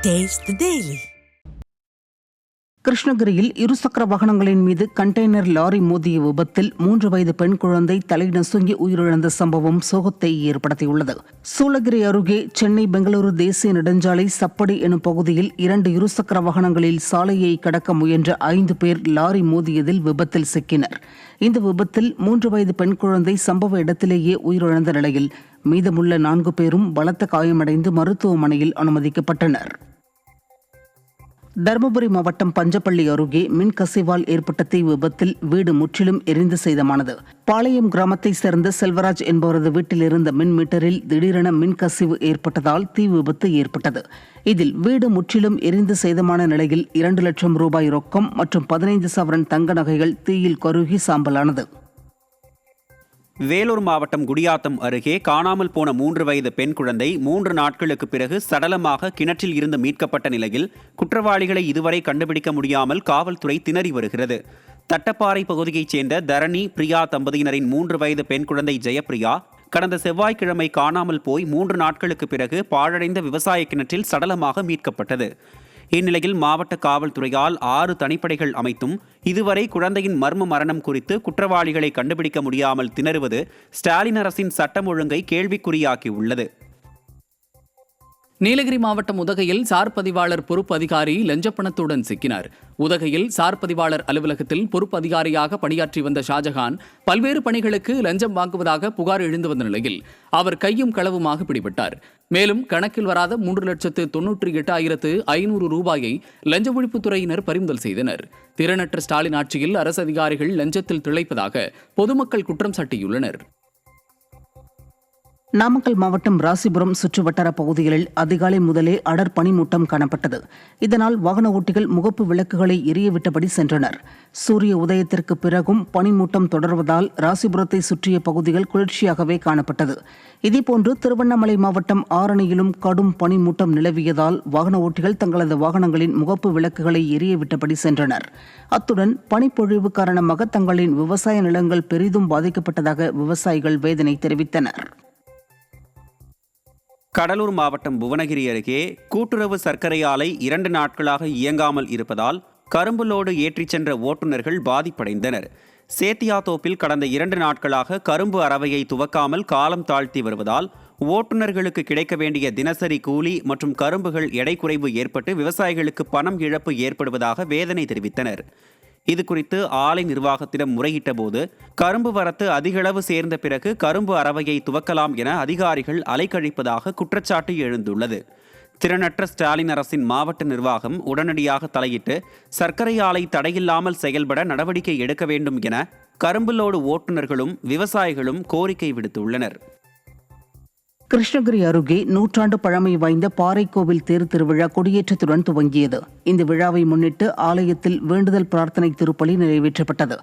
Taste the Daily. கிருஷ்ணகிரியில் இருசக்கர வாகனங்களின் மீது கண்டெய்னர் லாரி மோதிய விபத்தில் 3 வயது பெண் குழந்தை தலை நசுங்கி உயிரிழந்த சம்பவம் சோகத்தை ஏற்படுத்தியுள்ளது. சூளகிரி அருகே சென்னை பெங்களூரு தேசிய நெடுஞ்சாலை சப்படி எனும் பகுதியில் 2 இருசக்கர வாகனங்களில் சாலையை கடக்க முயன்ற 5 பேர் லாரி மோதியதில் விபத்தில் சிக்கினர். இந்த விபத்தில் 3 வயது பெண் குழந்தை சம்பவ இடத்திலேயே உயிரிழந்த நிலையில் மீதமுள்ள 4 பேரும் பலத்த காயமடைந்து மருத்துவமனையில் அனுமதிக்கப்பட்டனர். தருமபுரி மாவட்டம் பஞ்சப்பள்ளி அருகே மின் கசிவால் ஏற்பட்ட தீ விபத்தில் வீடு முற்றிலும் எரிந்து சேதமானது. பாளையம் கிராமத்தைச் சேர்ந்த செல்வராஜ் என்பவரது வீட்டில் இருந்த மின் மீட்டரில் திடீரென மின் கசிவு ஏற்பட்டதால் தீ விபத்து ஏற்பட்டது. இதில் வீடு முற்றிலும் எரிந்து சேதமான நிலையில் 2 லட்சம் ரூபாய் ரொக்கம் மற்றும் 15 சவரன் தங்க நகைகள் தீயில் கருகி சாம்பலானது. வேலூர் மாவட்டம் குடியாத்தம் அருகே காணாமல் போன 3 வயது பெண் குழந்தை 3 நாட்களுக்கு பிறகு சடலமாக கிணற்றில் இருந்து மீட்கப்பட்ட நிலையில் குற்றவாளிகளை இதுவரை கண்டுபிடிக்க முடியாமல் காவல்துறை திணறி வருகிறது. தட்டப்பாறை பகுதியைச் சேர்ந்த தரணி பிரியா தம்பதியினரின் 3 வயது பெண் குழந்தை ஜெயப்பிரியா கடந்த செவ்வாய்க்கிழமை காணாமல் போய் 3 நாட்களுக்கு பிறகு பாழடைந்த விவசாய கிணற்றில் சடலமாக மீட்கப்பட்டது. இந்நிலையில் மாவட்ட காவல்துறையால் 6 தனிப்படைகள் அமைத்தும் இதுவரை குழந்தையின் மர்ம மரணம் குறித்து குற்றவாளிகளை கண்டுபிடிக்க முடியாமல் திணறுவது ஸ்டாலின் அரசின் சட்டம் ஒழுங்கை கேள்விக்குறியாக்கியுள்ளது. நீலகிரி மாவட்டம் உதகையில் சார் பதிவாளர் பொறுப்பு அதிகாரி லஞ்சப்பணத்துடன் சிக்கினார். உதகையில் சார் பதிவாளர் அலுவலகத்தில் பொறுப்பு அதிகாரியாக பணியாற்றி வந்த ஷாஜகான் பல்வேறு பணிகளுக்கு லஞ்சம் வாங்குவதாக புகார் எழுந்து வந்த நிலையில் அவர் கையும் களவுமாக பிடிபட்டார். மேலும் கணக்கில் வராத 3,98,500 ரூபாயை லஞ்ச ஒழிப்புத்துறையினர் பறிமுதல் செய்தனர். திறனற்ற ஸ்டாலின் ஆட்சியில் அரசு அதிகாரிகள் லஞ்சத்தில் திளைப்பதாக பொதுமக்கள் குற்றம் சாட்டியுள்ளனர். நாமக்கல் மாவட்டம் ராசிபுரம் சுற்றுவட்டார பகுதிகளில் அதிகாலை முதலே அடர் பனிமூட்டம் காணப்பட்டது. இதனால் வாகன ஓட்டிகள் முகப்பு விளக்குகளை எரியவிட்டபடி சென்றனர். சூரிய உதயத்திற்கு பிறகும் பனிமூட்டம் தொடர்வதால் ராசிபுரத்தை சுற்றிய பகுதிகள் குளிர்ச்சியாகவே காணப்பட்டது. இதேபோன்று திருவண்ணாமலை மாவட்டம் ஆரணியிலும் கடும் பனிமூட்டம் நிலவியதால் வாகன ஓட்டிகள் தங்களது வாகனங்களின் முகப்பு விளக்குகளை எரியவிட்டபடி சென்றனர். அத்துடன் பனிப்பொழிவு காரணமாக தங்களின் விவசாய நிலங்கள் பெரிதும் பாதிக்கப்பட்டதாக விவசாயிகள் வேதனை தெரிவித்தனர். கடலூர் மாவட்டம் புவனகிரி அருகே கூட்டுறவு சர்க்கரை ஆலை 2 நாட்களாக இயங்காமல் இருப்பதால் கரும்பு லோடு ஏற்றிச் சென்ற ஓட்டுநர்கள் பாதிப்படைந்தனர். சேத்தியாத்தோப்பில் கடந்த 2 நாட்களாக கரும்பு அரவையை துவக்காமல் காலம் தாழ்த்தி வருவதால் ஓட்டுநர்களுக்கு கிடைக்க வேண்டிய தினசரி கூலி மற்றும் கரும்புகள் எடை குறைவு ஏற்பட்டு விவசாயிகளுக்கு பணம் இழப்பு ஏற்படுவதாக வேதனை தெரிவித்தனர். இதுகுறித்து ஆலை நிர்வாகத்திடம் முறையிட்ட போது கரும்பு வரத்து அதிகளவு சேர்ந்த பிறகு கரும்பு அரவையை துவக்கலாம் என அதிகாரிகள் அலைக்கழிப்பதாக குற்றச்சாட்டு எழுந்துள்ளது. திறனற்ற ஸ்டாலின் அரசின் மாவட்ட நிர்வாகம் உடனடியாக தலையிட்டு சர்க்கரை ஆலை தடையில்லாமல் செயல்பட நடவடிக்கை எடுக்க வேண்டும் என கரும்பு லோடு ஓட்டுநர்களும் விவசாயிகளும் கோரிக்கை விடுத்துள்ளனர். கிருஷ்ணகிரி அருகே 100 ஆண்டு பழமை வாய்ந்த பாறைக்கோவில் தேர் திருவிழா கொடியேற்றத்துடன் துவங்கியது. இந்த விழாவை முன்னிட்டு ஆலயத்தில் வேண்டுதல் பிரார்த்தனை திருப்பலி நிறைவேற்றப்பட்டது.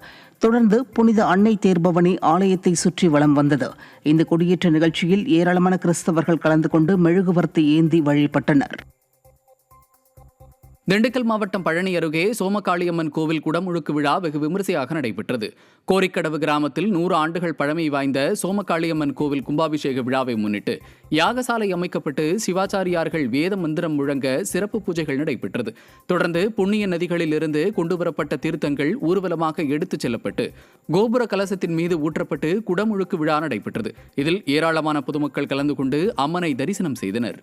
தொடர்ந்து புனித அன்னை தேர்பவனி ஆலயத்தை சுற்றி வலம் வந்தது. இந்த கொடியேற்ற நிகழ்ச்சியில் ஏராளமான கிறிஸ்தவர்கள் கலந்து கொண்டு மெழுகுவர்த்தி ஏந்தி வழிபட்டனர். திண்டுக்கல் மாவட்டம் பழனி அருகே சோமகாளியம்மன் கோவில் குடமுழுக்கு விழா வெகு விமரிசையாக நடைபெற்றது. கோரிக்கடவு கிராமத்தில் 100 ஆண்டுகள் பழமை வாய்ந்த சோமகாளியம்மன் கோவில் கும்பாபிஷேக விழாவை முன்னிட்டு யாகசாலை அமைக்கப்பட்டு சிவாச்சாரியார்கள் வேத மந்திரம் முழங்க சிறப்பு பூஜைகள் நடைபெற்றது. தொடர்ந்து புண்ணிய நதிகளில் இருந்து கொண்டுவரப்பட்ட தீர்த்தங்கள் ஊர்வலமாக எடுத்துச் செல்லப்பட்டு கோபுர கலசத்தின் மீது ஊற்றப்பட்டு குடமுழுக்கு விழா நடைபெற்றது. இதில் ஏராளமான பொதுமக்கள் கலந்து கொண்டு அம்மனை தரிசனம் செய்தனர்.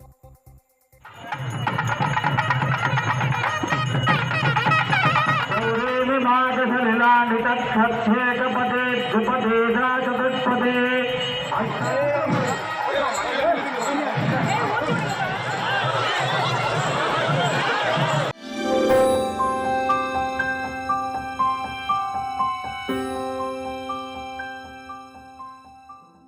नागसलिलानितक्षेकपदे द्विपदे चतुष्पदे